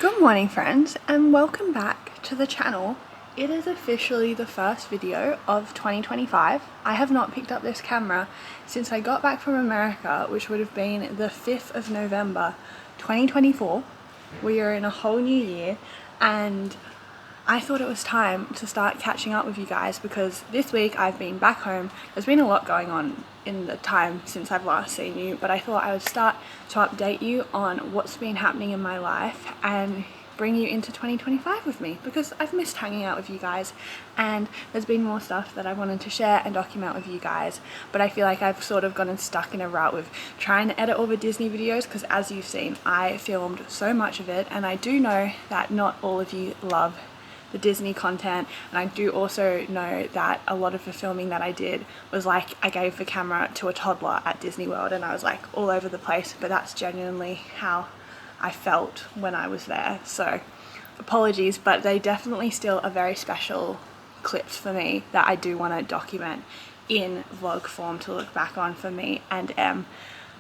Good morning friends, and welcome back to the channel. It is officially the first video of 2025. I have not picked up this camera since I got back from America, which would have been the 5th of November 2024. We are in a whole new year and I thought it was time to start catching up with you guys because this week I've been back home. There's been a lot going on in the time since I've last seen you, but I thought I would start to update you on what's been happening in my life and bring you into 2025 with me because I've missed hanging out with you guys and there's been more stuff that I wanted to share and document with you guys, but I feel like I've sort of gotten stuck in a route with trying to edit all the Disney videos because as you've seen I filmed so much of it, and I do know that not all of you love the Disney content, and I do also know that a lot of the filming that I did was like I gave the camera to a toddler at Disney World and I was like all over the place, but that's genuinely how I felt when I was there, so apologies, but they definitely still are very special clips for me that I do want to document in vlog form to look back on for me and Em.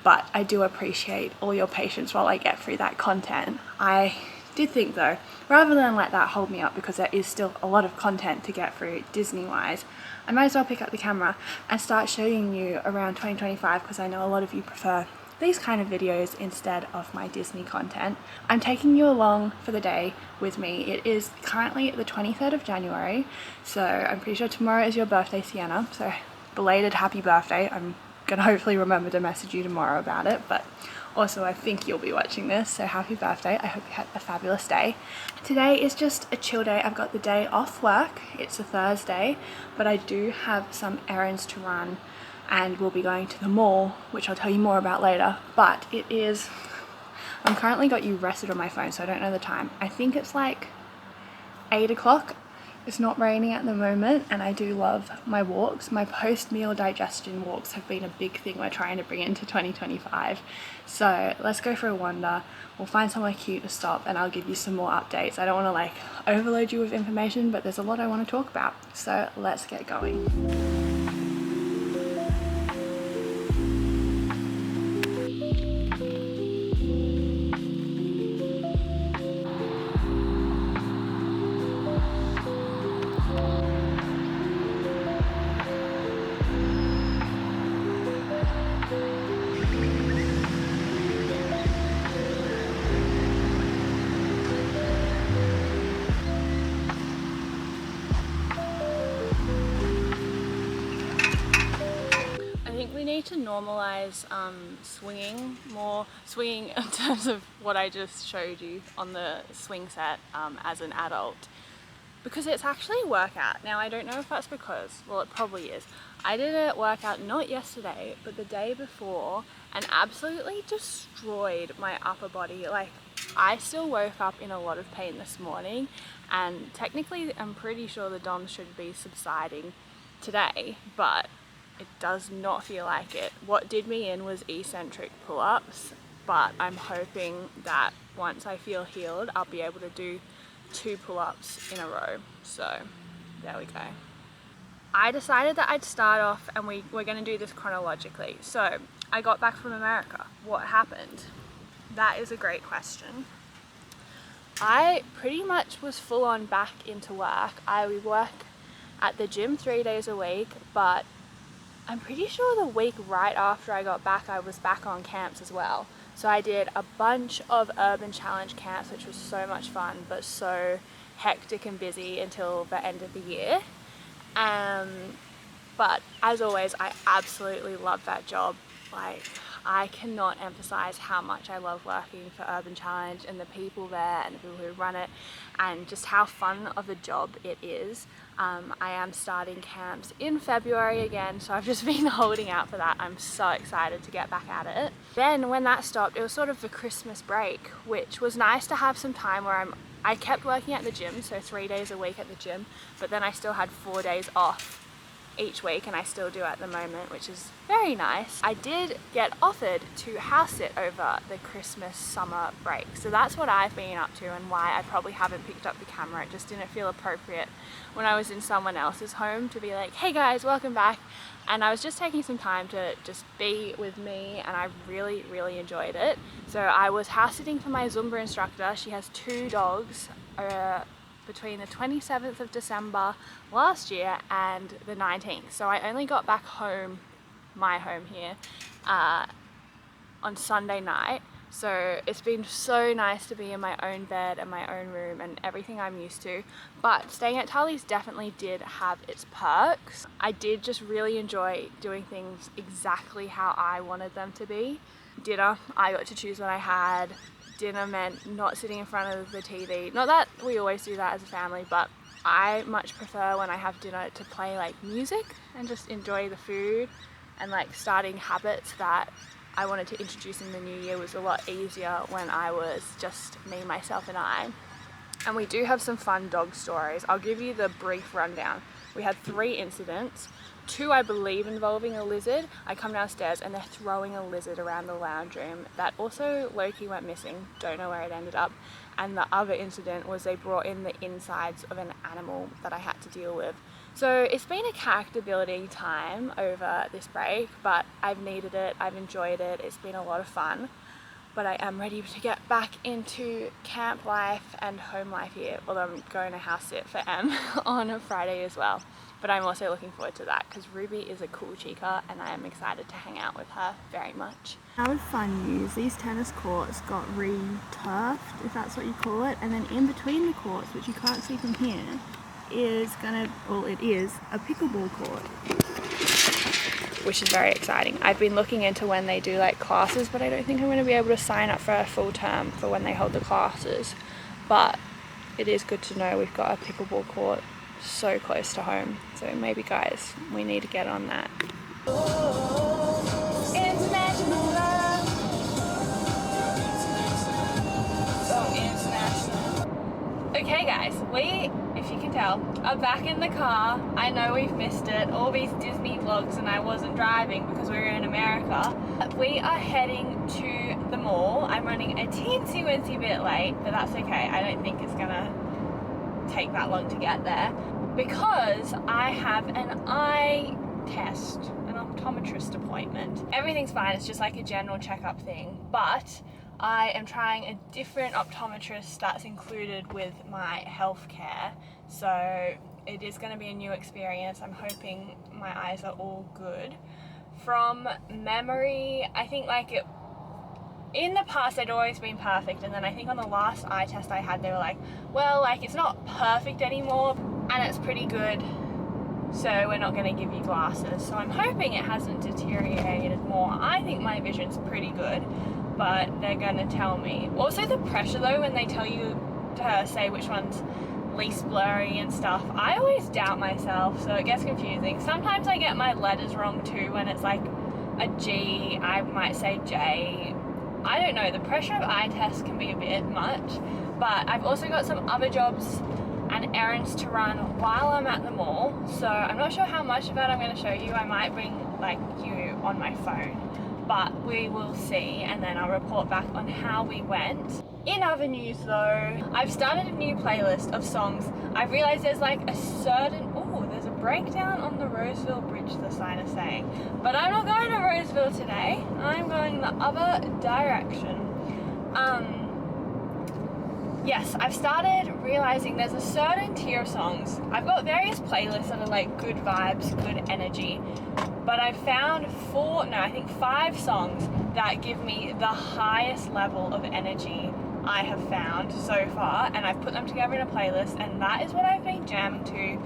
But I do appreciate all your patience while I get through that content. I did think though, rather than let that hold me up because there is still a lot of content to get through Disney wise, I might as well pick up the camera and start showing you around 2025 because I know a lot of you prefer these kind of videos instead of my Disney content. I'm taking you along for the day with me. It is currently the 23rd of January, so I'm pretty sure tomorrow is your birthday, Sienna, so belated happy birthday. I'm gonna hopefully remember to message you tomorrow about it, but also I think you'll be watching this, so happy birthday. I hope you had a fabulous day. Today is just a chill day. I've got the day off work. It's a Thursday, but I do have some errands to run and we'll be going to the mall, which I'll tell you more about later. But it is, I'm currently got you rested on my phone, so I don't know the time. I think it's like 8 o'clock. It's not raining at the moment and I do love my walks. My post-meal digestion walks have been a big thing we're trying to bring into 2025. So let's go for a wander. We'll find somewhere cute to stop and I'll give you some more updates. I don't want to like overload you with information, but there's a lot I want to talk about. So let's get going. We need to normalize swinging in terms of what I just showed you on the swing set as an adult, because it's actually a workout. Now I don't know if that's because, well it probably is, I did a workout not yesterday but the day before and absolutely destroyed my upper body. Like I still woke up in a lot of pain this morning and technically I'm pretty sure the DOMS should be subsiding today, but it does not feel like it. What did me in was eccentric pull-ups, but I'm hoping that once I feel healed, I'll be able to do 2 pull-ups in a row. So there we go. I decided that I'd start off and we're gonna do this chronologically. So I got back from America. What happened? That is a great question. I pretty much was full on back into work. I would work at the gym 3 days a week, but I'm pretty sure the week right after I got back, I was back on camps as well. So I did a bunch of Urban Challenge camps, which was so much fun, but so hectic and busy until the end of the year. But as always, I absolutely love that job. Like, I cannot emphasize how much I love working for Urban Challenge and the people there and the people who run it and just how fun of a job it is. I am starting camps in February again, so I've just been holding out for that. I'm so excited to get back at it. Then when that stopped, it was sort of the Christmas break, which was nice to have some time where I kept working at the gym, so 3 days a week at the gym, but then I still had 4 days off each week, and I still do at the moment, which is very nice. I did get offered to house sit over the Christmas summer break, so that's what I've been up to and why I probably haven't picked up the camera. It just didn't feel appropriate when I was in someone else's home to be like, hey guys, welcome back. And I was just taking some time to just be with me, and I really enjoyed it. So I was house sitting for my Zumba instructor. She has 2 dogs between the 27th of December last year and the 19th. So I only got back home, my home here, on Sunday night. So it's been so nice to be in my own bed and my own room and everything I'm used to. But staying at Tully's definitely did have its perks. I did just really enjoy doing things exactly how I wanted them to be. Dinner, I got to choose what I had. Dinner meant not sitting in front of the TV. Not that we always do that as a family, but I much prefer when I have dinner to play like music and just enjoy the food, and like starting habits that I wanted to introduce in the new year was a lot easier when I was just me, myself and I. And we do have some fun dog stories. I'll give you the brief rundown. We had 3 incidents, 2 I believe involving a lizard. I come downstairs and they're throwing a lizard around the lounge room that also low-key went missing, don't know where it ended up. And the other incident was they brought in the insides of an animal that I had to deal with. So it's been a character building time over this break, but I've needed it, I've enjoyed it, it's been a lot of fun. But I am ready to get back into camp life and home life here, although I'm going to house sit for Em on a Friday as well. But I'm also looking forward to that because Ruby is a cool chica and I am excited to hang out with her very much. Now with fun news, these tennis courts got re-turfed, if that's what you call it, and then in between the courts, which you can't see from here, it is a pickleball court, which is very exciting. I've been looking into when they do like classes, but I don't think I'm going to be able to sign up for a full term for when they hold the classes. But it is good to know we've got a pickleball court so close to home. So maybe guys, we need to get on that. International love. So international. Okay guys, if you can tell, are back in the car. I know we've missed it, all these Disney vlogs, and I wasn't driving because we were in America. We are heading to the mall. I'm running a teensy-weensy bit late, but that's okay. I don't think it's gonna take that long to get there because I have an eye test, an optometrist appointment. Everything's fine, it's just like a general checkup thing, but I am trying a different optometrist that's included with my healthcare, so it is going to be a new experience. I'm hoping my eyes are all good. From memory, I think in the past they'd always been perfect, and then I think on the last eye test I had they were like, well, like it's not perfect anymore and it's pretty good, so we're not going to give you glasses. So I'm hoping it hasn't deteriorated more. I think my vision's pretty good, but they're going to tell me. Also the pressure though, when they tell you to say which one's least blurry and stuff, I always doubt myself, so it gets confusing. Sometimes I get my letters wrong too. When it's like a G, I might say J. I don't know, the pressure of eye tests can be a bit much, but I've also got some other jobs and errands to run while I'm at the mall, so I'm not sure how much of that I'm going to show you. I might bring like you on my phone, but we will see, and then I'll report back on how we went. In other news though, I've started a new playlist of songs. I've realized there's like a certain, there's a breakdown on the Roseville Bridge, the sign is saying, but I'm not going to Roseville today. I'm going the other direction. Yes, I've started realizing there's a certain tier of songs. I've got various playlists that are like good vibes, good energy, but I've found 5 songs that give me the highest level of energy I have found so far, and I've put them together in a playlist, and that is what I've been jamming to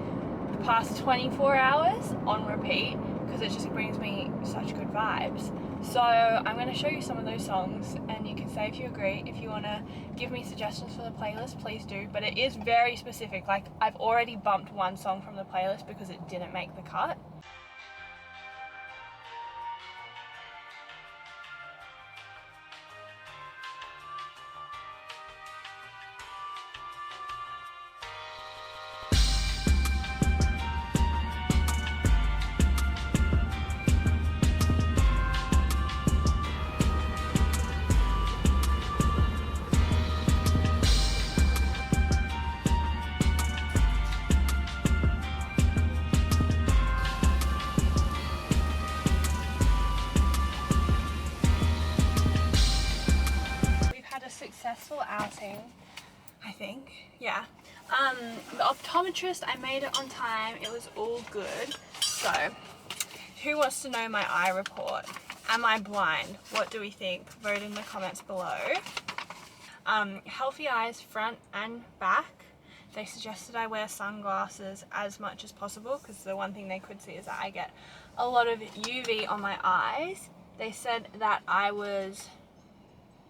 the past 24 hours on repeat, because it just brings me such good vibes. So I'm going to show you some of those songs, and you can say if you agree. If you want to give me suggestions for the playlist, please do, but it is very specific. Like, I've already bumped one song from the playlist because it didn't make the cut. successful outing, I think. Yeah. The optometrist, I made it on time. It was all good. So, who wants to know my eye report? Am I blind? What do we think? Vote in the comments below. Healthy eyes front and back. They suggested I wear sunglasses as much as possible because the one thing they could see is that I get a lot of UV on my eyes. They said that I was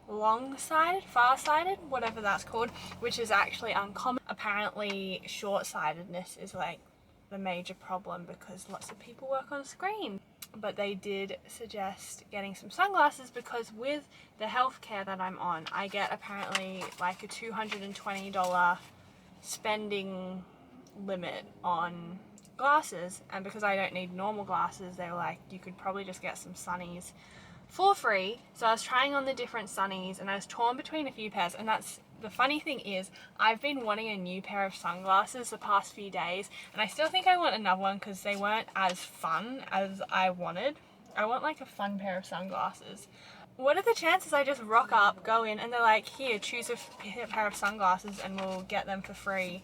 long-sighted, far-sighted, whatever that's called, which is actually uncommon. Apparently short-sightedness is like the major problem because lots of people work on screen. But they did suggest getting some sunglasses because with the healthcare that I'm on, I get apparently like a $220 spending limit on glasses, and because I don't need normal glasses, they were like, you could probably just get some sunnies for free. So I was trying on the different sunnies and I was torn between a few pairs, and that's the funny thing is I've been wanting a new pair of sunglasses the past few days, and I still think I want another one because they weren't as fun as I wanted. I want like a fun pair of sunglasses. What are the chances I just rock up, go in, and they're like, here, choose a pair of sunglasses and we'll get them for free.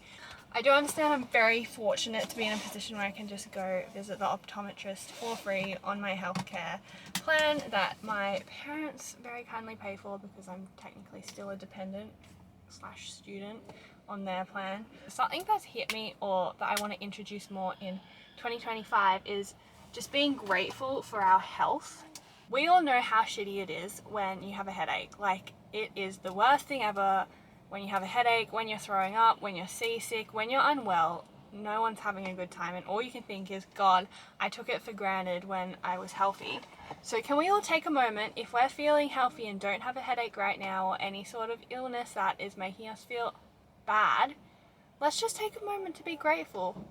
I do understand I'm very fortunate to be in a position where I can just go visit the optometrist for free on my healthcare plan that my parents very kindly pay for because I'm technically still a dependent / student on their plan. Something that's hit me or that I want to introduce more in 2025 is just being grateful for our health. We all know how shitty it is when you have a headache. Like, it is the worst thing ever when you have a headache, when you're throwing up, when you're seasick, when you're unwell. No one's having a good time, and all you can think is, God, I took it for granted when I was healthy. So can we all take a moment, if we're feeling healthy and don't have a headache right now or any sort of illness that is making us feel bad, let's just take a moment to be grateful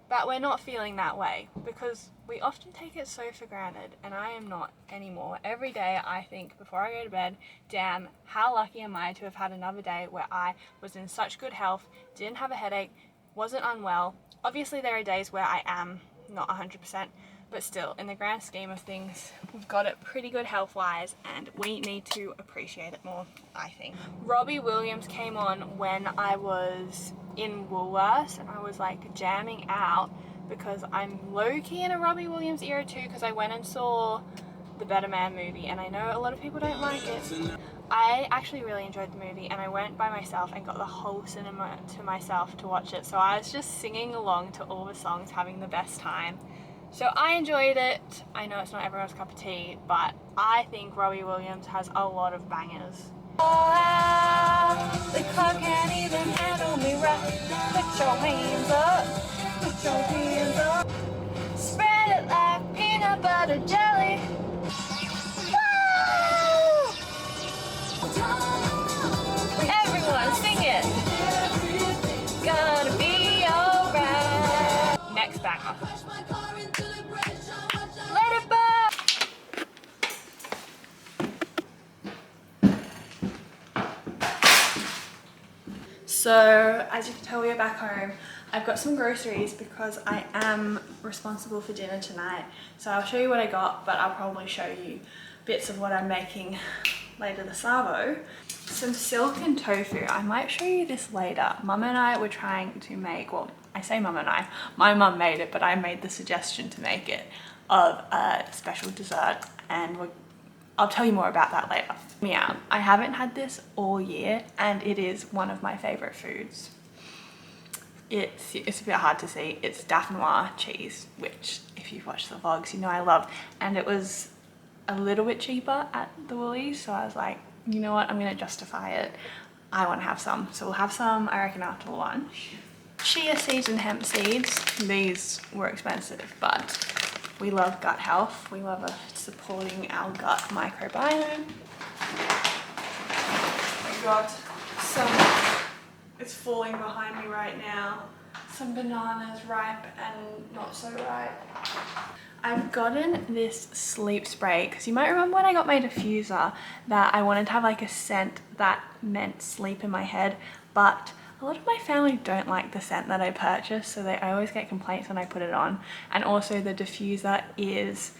that we're not feeling that way, because we often take it so for granted, and I am not anymore. Every day I think before I go to bed, damn, how lucky am I to have had another day where I was in such good health, didn't have a headache, wasn't unwell. Obviously there are days where I am not 100%, but still, in the grand scheme of things, we've got it pretty good health-wise, and we need to appreciate it more, I think. Robbie Williams came on when I was in Woolworths, and I was like jamming out because I'm low-key in a Robbie Williams era too, because I went and saw the Better Man movie, and I know a lot of people don't like it. I actually really enjoyed the movie, and I went by myself and got the whole cinema to myself to watch it, so I was just singing along to all the songs, having the best time. So I enjoyed it. I know it's not everyone's cup of tea, but I think Robbie Williams has a lot of bangers. The car can't even handle me right. Put your hands up, put your hands up. Spread it like peanut butter jelly. Woo! Everyone sing it. Gonna be alright. Next banger. Let it burn. So, as you can tell, we are back home. I've got some groceries because I am responsible for dinner tonight. So I'll show you what I got, but I'll probably show you bits of what I'm making later this Savo. Some silken tofu. I might show you this later. Mum and I were trying to make, well, I say mum and I, my mum made it, but I made the suggestion to make it, of a special dessert, and I'll tell you more about that later. Yeah, I haven't had this all year, and it is one of my favorite foods. It's a bit hard to see. It's Dauphinoise cheese, which if you've watched the vlogs, you know I love, and it was a little bit cheaper at the Woolies, so I was like, you know what, I'm gonna justify it. I want to have some, so we'll have some, I reckon, after lunch. Chia seeds and hemp seeds, these were expensive, but we love gut health. We love supporting our gut microbiome. We got some, it's falling behind me right now, some bananas, ripe and not so ripe. I've gotten this sleep spray because you might remember when I got my diffuser that I wanted to have like a scent that meant sleep in my head, but a lot of my family don't like the scent that I purchased, so I always get complaints when I put it on. And also the diffuser is,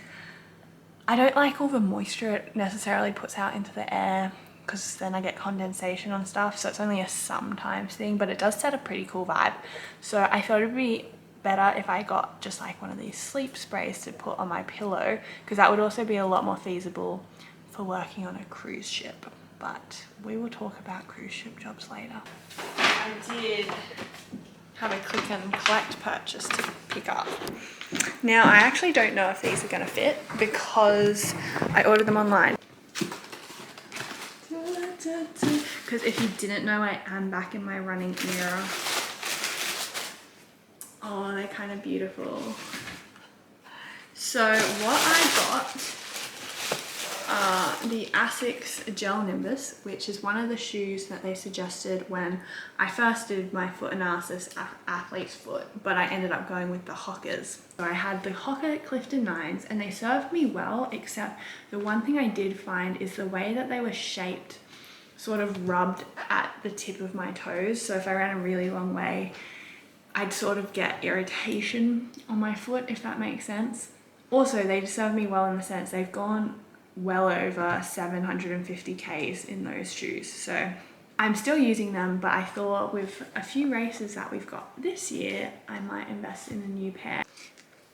I don't like all the moisture it necessarily puts out into the air, because then I get condensation on stuff, so it's only a sometimes thing, but it does set a pretty cool vibe. So I thought it'd be better if I got just like one of these sleep sprays to put on my pillow, because that would also be a lot more feasible for working on a cruise ship. But we will talk about cruise ship jobs later. I did have a click and collect purchase to pick up. Now I actually don't know if these are going to fit because I ordered them online. Because if you didn't know, I am back in my running era. Oh, they're kind of beautiful. So what I got are the Asics Gel Nimbus, which is one of the shoes that they suggested when I first did my foot analysis, athlete's foot, but I ended up going with the Hokas. So I had the Hoka Clifton 9s and they served me well, except the one thing I did find is the way that they were shaped sort of rubbed at the tip of my toes. So if I ran a really long way, I'd sort of get irritation on my foot, if that makes sense. Also, they serve me well in the sense they've gone well over 750 Ks in those shoes. So I'm still using them, but I thought with a few races that we've got this year, I might invest in a new pair.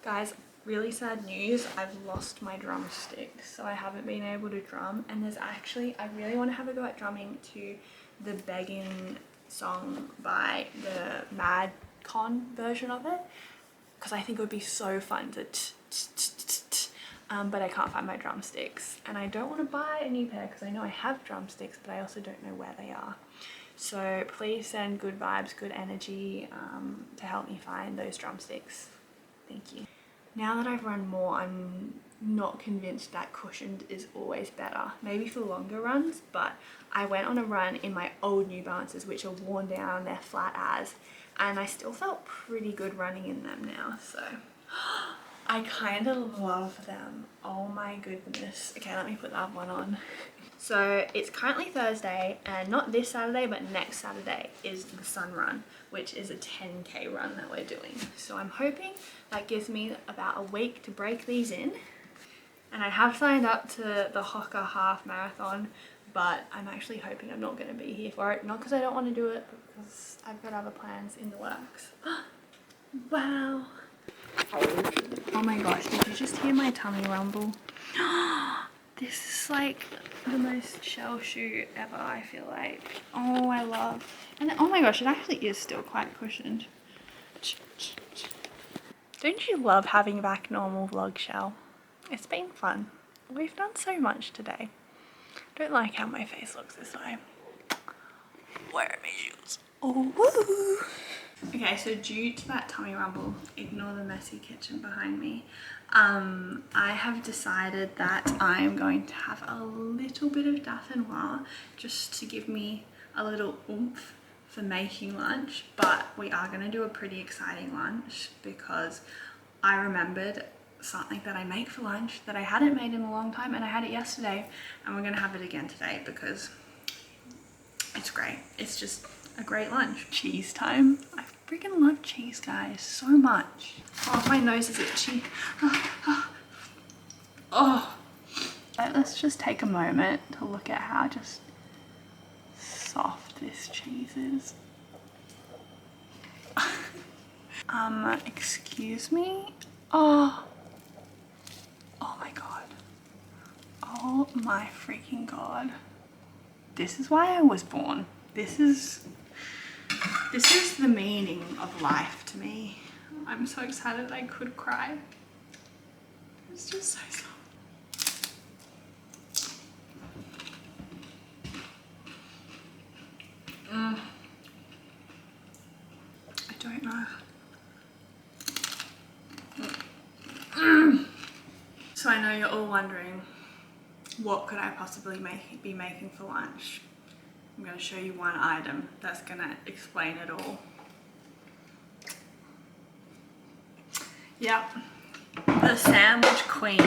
Guys, really sad news. I've lost my drumsticks, so I haven't been able to drum. And there's actually, I really want to have a go at drumming to the Beggin' song by the Madcon version of it, because I think it would be so fun to but I can't find my drumsticks, and I don't want to buy a new pair because I know I have drumsticks, but I also don't know where they are. So please send good vibes, good energy to help me find those drumsticks. Thank you. Now that I've run more, I'm not convinced that cushioned is always better. Maybe for longer runs, but I went on a run in my old New Balances, which are worn down, they're flat as, and I still felt pretty good running in them now, so I kind of love them. Oh my goodness. Okay, let me put that one on. So it's currently Thursday, and not this Saturday, but next Saturday is the Sun Run, which is a 10K run that we're doing. So I'm hoping that gives me about a week to break these in. And I have signed up to the Hoka Half Marathon, but I'm actually hoping I'm not going to be here for it. Not because I don't want to do it, but because I've got other plans in the works. Wow. Oh my gosh, did you just hear my tummy rumble? This is like the most shell shoe ever, I feel like. Oh, I love. And then, oh my gosh, it actually is still quite cushioned. Don't you love having back normal vlog shell? It's been fun. We've done so much today. Don't like how my face looks this way. Where are my shoes? Oh, woo! Okay, so due to that tummy rumble, ignore the messy kitchen behind me, I have decided that I'm going to have a little bit of Dauphinoise just to give me a little oomph for making lunch, but we are going to do a pretty exciting lunch because I remembered something that I make for lunch that I hadn't made in a long time, and I had it yesterday, and we're going to have it again today because it's great. It's just a great lunch. Cheese time. I freaking love cheese, guys, so much. Oh, my nose is itchy. Oh. Let's just take a moment to look at how just soft this cheese is. Excuse me? Oh. Oh my god. Oh my freaking god. This is why I was born. This is the meaning of life to me. I'm so excited I could cry. It's just so soft. I don't know. So I know you're all wondering, what could I possibly be making for lunch? I'm going to show you one item that's going to explain it all. Yep, the sandwich queen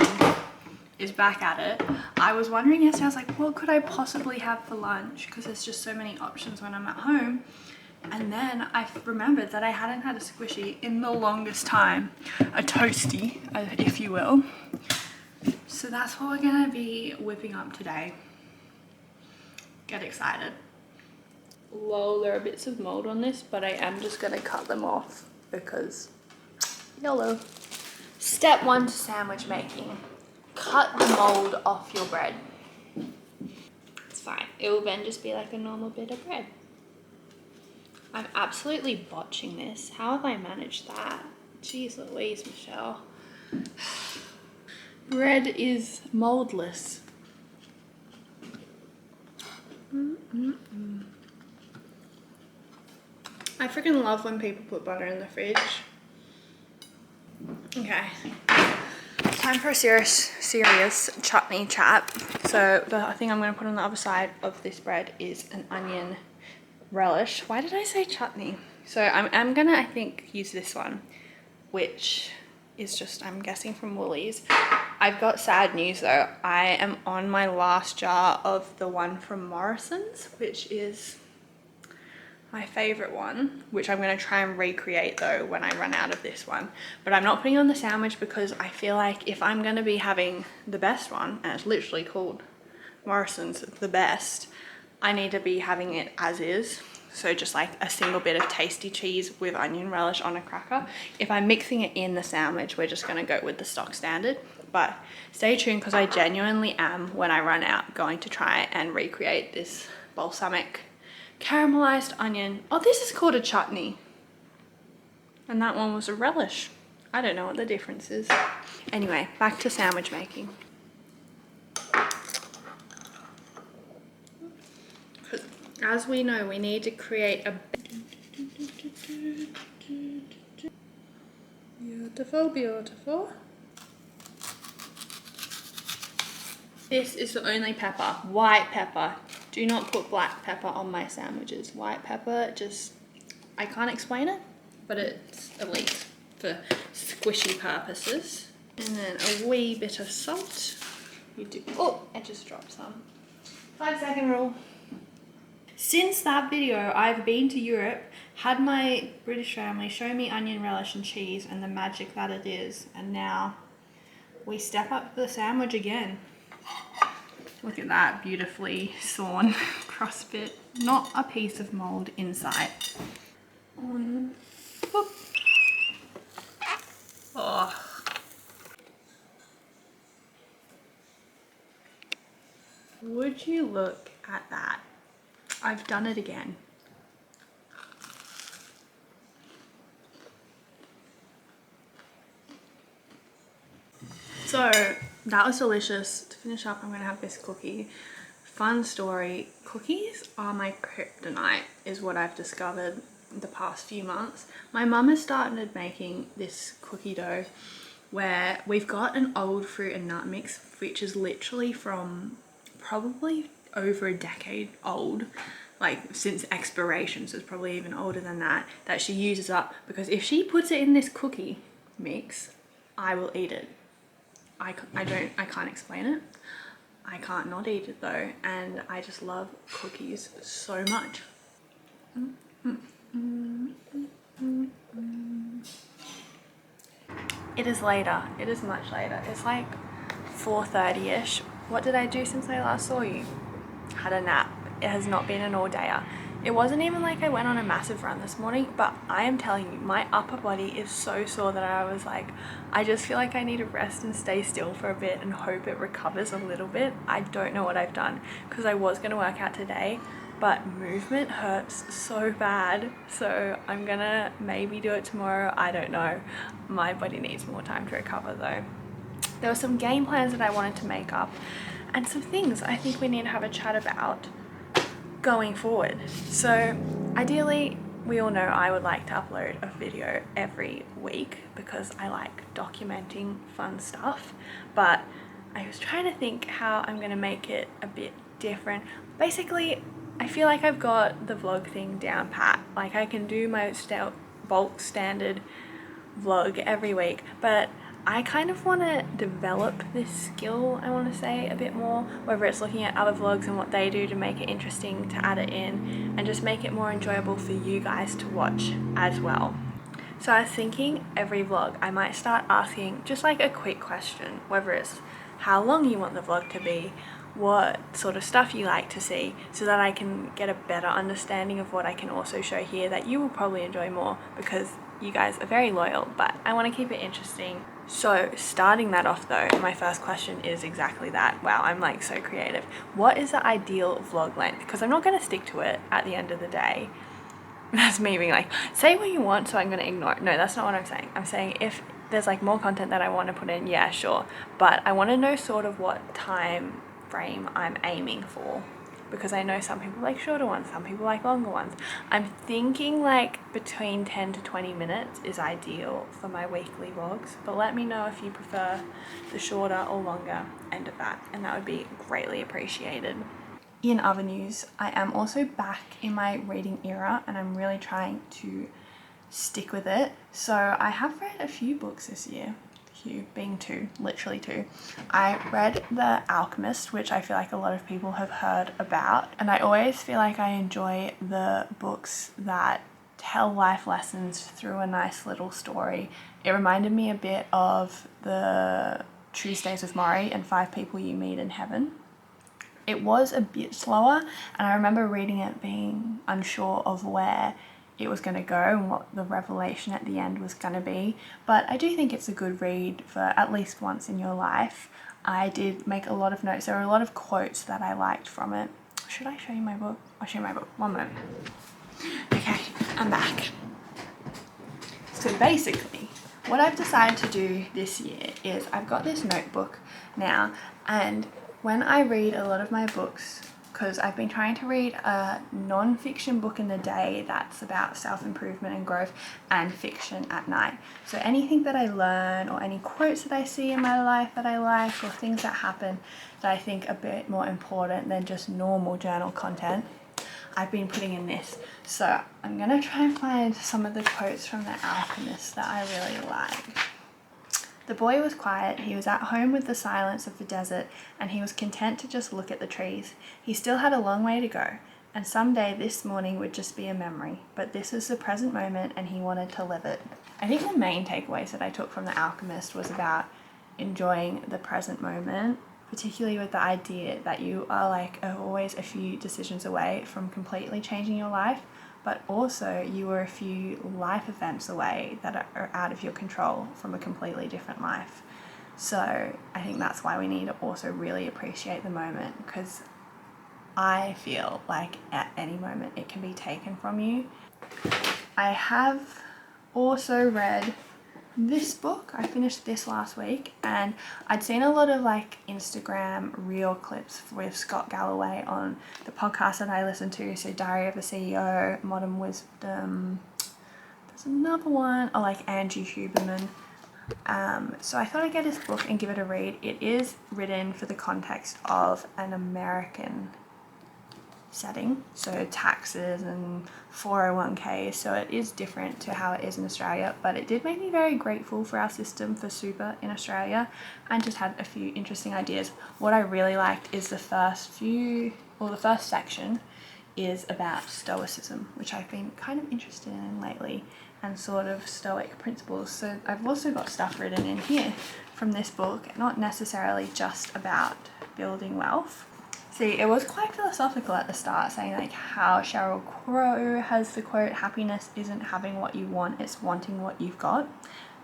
is back at it. I was wondering yesterday, I was like, what could I possibly have for lunch? Because there's just so many options when I'm at home. And then I remembered that I hadn't had a squishy in the longest time. A toasty, if you will. So that's what we're going to be whipping up today. get excited. Lol, there are bits of mold on this, but I am just gonna cut them off because YOLO. Step 1 to sandwich making. Cut the mold off your bread. It's fine. It will then just be like a normal bit of bread. I'm absolutely botching this. How have I managed that? Jeez Louise, Michelle. Bread is moldless. I freaking love when people put butter in the fridge. Okay, time for a serious chutney chat. So the thing I'm going to put on the other side of this bread is an onion relish. Why did I say chutney? So I'm gonna, I think, use this one, which is just, I'm guessing, from Woolies. I've got sad news though. I am on my last jar of the one from Morrison's, which is my favorite one, which I'm going to try and recreate though when I run out of this one. But I'm not putting on the sandwich because I feel like if I'm going to be having the best one, and it's literally called Morrison's the best, I need to be having it as is. So just like a single bit of tasty cheese with onion relish on a cracker. If I'm mixing it in the sandwich, we're just going to go with the stock standard. But stay tuned because I genuinely am, when I run out, going to try and recreate this balsamic caramelized onion. Oh, this is called a chutney. And that one was a relish. I don't know what the difference is. Anyway, back to sandwich making. As we know, we need to create a beautiful. This is the only pepper, white pepper. Do not put black pepper on my sandwiches. White pepper, just, I can't explain it, but it's elite for squishy purposes. And then a wee bit of salt. You do, oh, I just dropped some. 5-second rule. Since that video, I've been to Europe, had my British family show me onion relish and cheese and the magic that it is, and now we step up the sandwich again. Look at that beautifully sawn cross bit. Not a piece of mold inside. Whoop. Oh. Would you look at that? I've done it again. So that was delicious. To finish up, I'm gonna have this cookie. Fun story, cookies are my kryptonite, is what I've discovered the past few months. My mum has started making this cookie dough where we've got an old fruit and nut mix, which is literally from probably over a decade old, like since expiration, so it's probably even older than that, that she uses up, because if she puts it in this cookie mix, I will eat it. I can't explain it. I can't not eat it though, and I just love cookies so much. It is later. It is much later. It's like 4:30ish. What did I do since I last saw you? Had a nap. It has not been an all-dayer. It wasn't even like I went on a massive run this morning, but I am telling you, my upper body is so sore that I was like, I just feel like I need to rest and stay still for a bit and hope it recovers a little bit. I don't know what I've done, because I was going to work out today, but movement hurts so bad, so I'm gonna maybe do it tomorrow. I don't know. My body needs more time to recover though. There were some game plans that I wanted to make up and some things I think we need to have a chat about going forward. So ideally, we all know I would like to upload a video every week because I like documenting fun stuff, but I was trying to think how I'm going to make it a bit different. Basically, I feel like I've got the vlog thing down pat. Like I can do my bulk standard vlog every week, but I kind of want to develop this skill, I want to say, a bit more, whether it's looking at other vlogs and what they do to make it interesting, to add it in, and just make it more enjoyable for you guys to watch as well. So I was thinking every vlog I might start asking just like a quick question, whether it's how long you want the vlog to be, what sort of stuff you like to see, so that I can get a better understanding of what I can also show here that you will probably enjoy more, because you guys are very loyal, but I want to keep it interesting. So starting that off though, my first question is exactly that. Wow, I'm like so creative. What is the ideal vlog length? Because I'm not going to stick to it at the end of the day. That's me being like, say what you want, so I'm going to ignore it. No, that's not what I'm saying. I'm saying if there's like more content that I want to put in, yeah, sure. But I want to know sort of what time frame I'm aiming for, because I know some people like shorter ones, some people like longer ones. I'm thinking like between 10 to 20 minutes is ideal for my weekly vlogs, but let me know if you prefer the shorter or longer end of that, and that would be greatly appreciated. In other news, I am also back in my reading era, and I'm really trying to stick with it. So I have read a few books this year, few being two, literally two. I read The Alchemist, which I feel like a lot of people have heard about, and I always feel like I enjoy the books that tell life lessons through a nice little story. It reminded me a bit of the Tuesdays with Morrie and Five People You Meet in Heaven. It was a bit slower, and I remember reading it being unsure of where it was going to go and what the revelation at the end was going to be. But I do think it's a good read for at least once in your life. I did make a lot of notes. There were a lot of quotes that I liked from it. Should I show you my book? I'll show you my book. One moment. Okay, I'm back. So basically, what I've decided to do this year is I've got this notebook now, and when I read a lot of my books, because I've been trying to read a non-fiction book in the day that's about self-improvement and growth, and fiction at night. So anything that I learn or any quotes that I see in my life that I like, or things that happen that I think are a bit more important than just normal journal content, I've been putting in this. So I'm gonna try and find some of the quotes from The Alchemist that I really like. The boy was quiet, he was at home with the silence of the desert, and he was content to just look at the trees. He still had a long way to go, and someday this morning would just be a memory, but this was the present moment and he wanted to live it. I think the main takeaways that I took from The Alchemist was about enjoying the present moment, particularly with the idea that you are like always a few decisions away from completely changing your life, but also you are a few life events away that are out of your control from a completely different life. So I think that's why we need to also really appreciate the moment, because I feel like at any moment it can be taken from you. I have also read this book. I finished this last week, and I'd seen a lot of like Instagram reel clips with Scott Galloway on the podcast that I listen to, so Diary of a CEO, Modern Wisdom, there's another one, or like Angie Huberman. So I thought I'd get this book and give it a read. It is written for the context of an American setting, so taxes and 401k, so it is different to how it is in Australia, but it did make me very grateful for our system for super in Australia, and just had a few interesting ideas. What I really liked is the first section is about stoicism, which I've been kind of interested in lately, and sort of stoic principles. So I've also got stuff written in here from this book, not necessarily just about building wealth. See, it was quite philosophical at the start, saying like how Sheryl Crow has the quote, happiness isn't having what you want, it's wanting what you've got,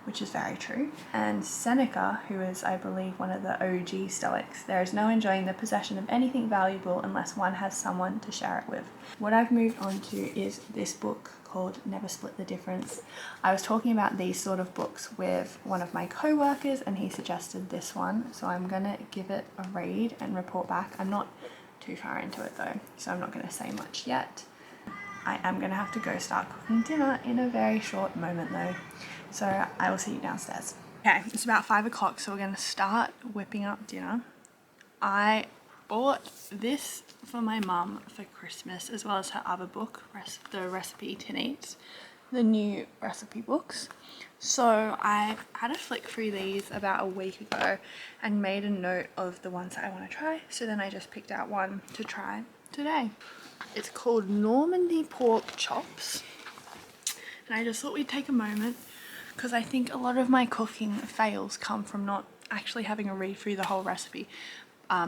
which is very true. And Seneca, who is, I believe, one of the OG Stoics, there is no enjoying the possession of anything valuable unless one has someone to share it with. What I've moved on to is this book called Never Split the Difference. I was talking about these sort of books with one of my co-workers, and he suggested this one, so I'm gonna give it a read and report back. I'm not too far into it though, so I'm not gonna say much yet. I am gonna have to go start cooking dinner in a very short moment though, so I will see you downstairs. Okay, it's about 5 o'clock, so we're gonna start whipping up dinner. I bought this for my mum for Christmas, as well as her other book, the Recipe Tin Eats, the new recipe books. So I had a flick through these about a week ago and made a note of the ones that I want to try, so then I just picked out one to try today. It's called Normandy Pork Chops, and I just thought we'd take a moment, because I think a lot of my cooking fails come from not actually having a read through the whole recipe.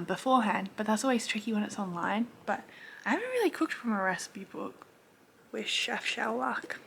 beforehand, but that's always tricky when it's online. But I haven't really cooked from a recipe book. Wish Chef Shell luck.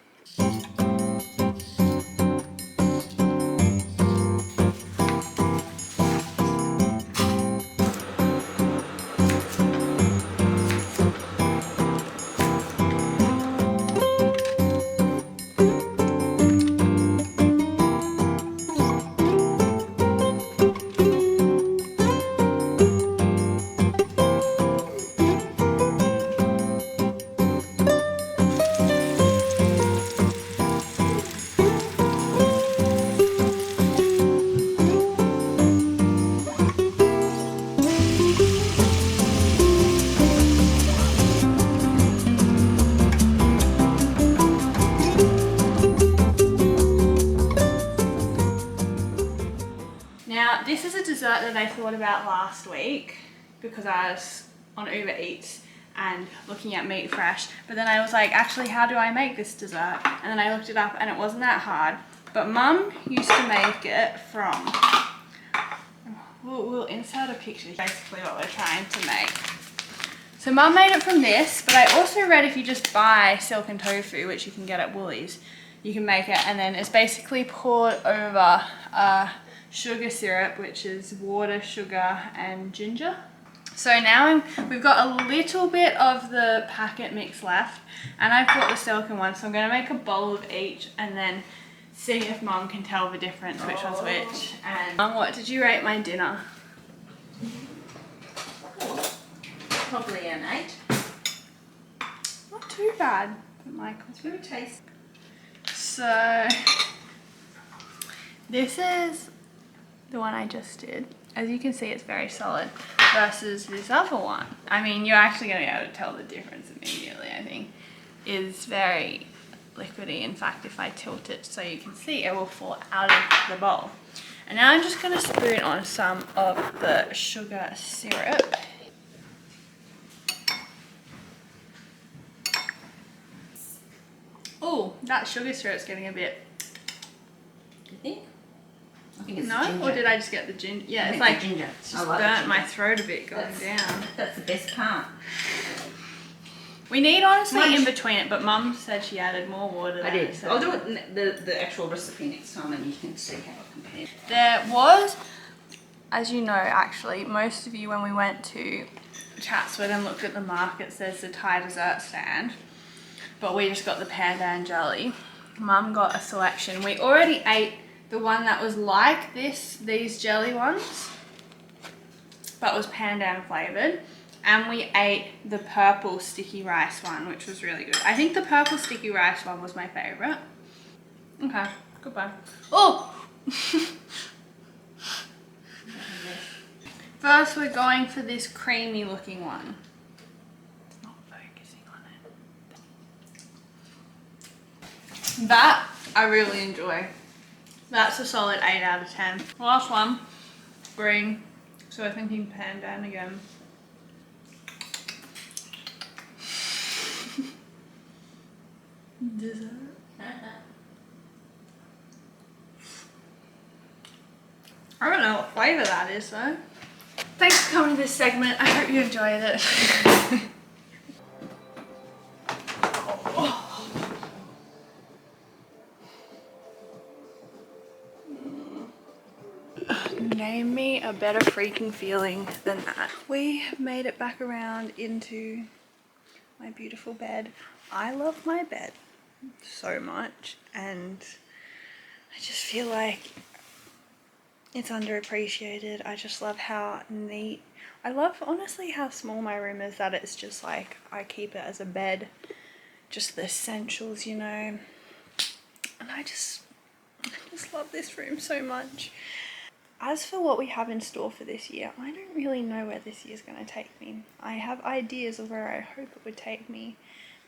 Now, this is a dessert that I thought about last week because I was on Uber Eats and looking at Meat Fresh, but then I was like, actually, how do I make this dessert? And then I looked it up and it wasn't that hard, but Mum used to make it from, we'll insert a picture, basically what we're trying to make. So Mum made it from this, but I also read if you just buy silken tofu, which you can get at Woolies, you can make it, and then it's basically poured over sugar syrup, which is water, sugar and ginger. So now we've got a little bit of the packet mix left, and I've got the silken one, so I'm going to make a bowl of each and then see if Mum can tell the difference which one's which. And Mum, what did you rate my dinner? Probably an 8. Not too bad, but Michael. It's very tasty. So this is the one I just did. As you can see, it's very solid versus this other one. I mean, you're actually going to be able to tell the difference immediately, I think. Is very liquidy. In fact, if I tilt it so you can see, it will fall out of the bowl. And now I'm just going to spoon on some of the sugar syrup. Oh, that sugar syrup's getting a bit... You think? I think it's no, ginger. or did I just get the ginger? Yeah, it's like like ginger. it's just burnt my throat a bit going down. That's the best part. We need honestly in between it, but Mum said she added more water. I did. So I'll do it the actual recipe next time, and you can see how it compares. there was, as you know, actually, most of you when we went to Chatswood and looked at the markets, there's the Thai dessert stand, but we just got the pandan jelly. Mum got a selection. We already ate the one that was like these jelly ones, but was pandan flavored. And we ate the purple sticky rice one, which was really good. I think the purple sticky rice one was my favorite. Okay, goodbye. Oh! First, we're going for this creamy looking one. It's not focusing on it. That I really enjoy. That's a solid 8 out of 10. Last one, green. So we're thinking pandan again. Dessert. I don't know what flavour that is though. Thanks for coming to this segment. I hope you enjoyed it. Name me a better freaking feeling than that. We have made it back around into my beautiful bed. I love my bed so much, and I just feel like it's underappreciated. I just love how neat. I love honestly how small my room is, that it's just like I keep it as a bed, just the essentials, you know. And I just love this room so much. As for what we have in store for this year, I don't really know where this year's going to take me. I have ideas of where I hope it would take me,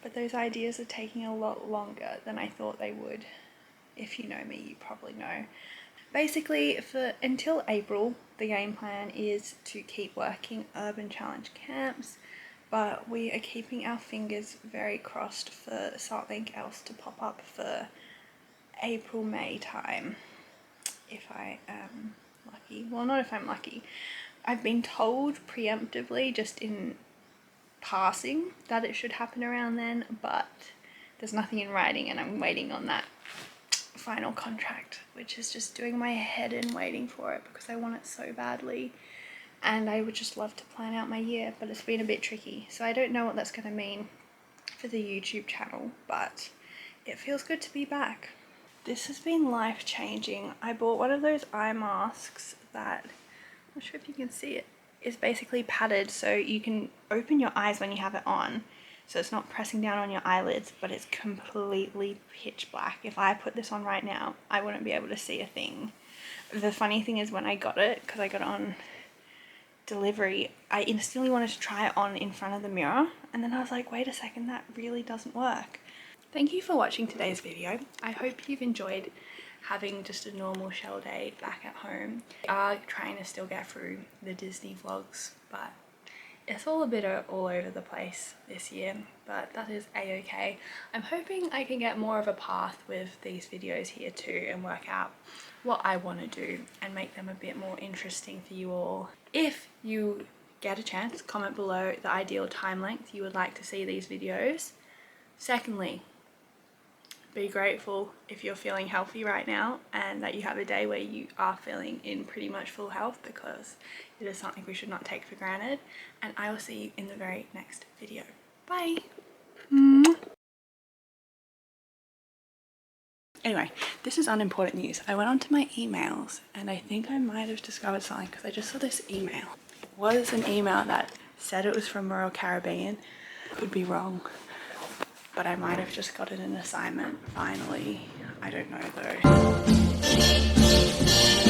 but those ideas are taking a lot longer than I thought they would. If you know me, you probably know. Basically, until April, the game plan is to keep working Urban Challenge camps, but we are keeping our fingers very crossed for something else to pop up for April, May time, if I am lucky. Well, not if I'm lucky. I've been told preemptively, just in passing, that it should happen around then, but there's nothing in writing and I'm waiting on that final contract, which is just doing my head in waiting for it because I want it so badly. And I would just love to plan out my year, but it's been a bit tricky. So I don't know what that's going to mean for the YouTube channel, but it feels good to be back. This has been life-changing. I bought one of those eye masks that, I'm not sure if you can see it, is basically padded so you can open your eyes when you have it on. So it's not pressing down on your eyelids, but it's completely pitch black. If I put this on right now, I wouldn't be able to see a thing. The funny thing is when I got it, because I got it on delivery, I instantly wanted to try it on in front of the mirror, and then I was like, wait a second, that really doesn't work. Thank you for watching today's video. I hope you've enjoyed having just a normal shell day back at home. We are trying to still get through the Disney vlogs, but it's all a bit all over the place this year, but that is a-okay. I'm hoping I can get more of a path with these videos here too and work out what I want to do and make them a bit more interesting for you all. If you get a chance, comment below the ideal time length you would like to see these videos. Secondly, be grateful if you're feeling healthy right now and that you have a day where you are feeling in pretty much full health, because it is something we should not take for granted. And I will see you in the very next video. Bye! Anyway, this is unimportant news. I went onto my emails and I think I might have discovered something because I just saw this email. It was an email that said it was from Royal Caribbean. Could be wrong, but I might have just gotten an assignment finally. I don't know though.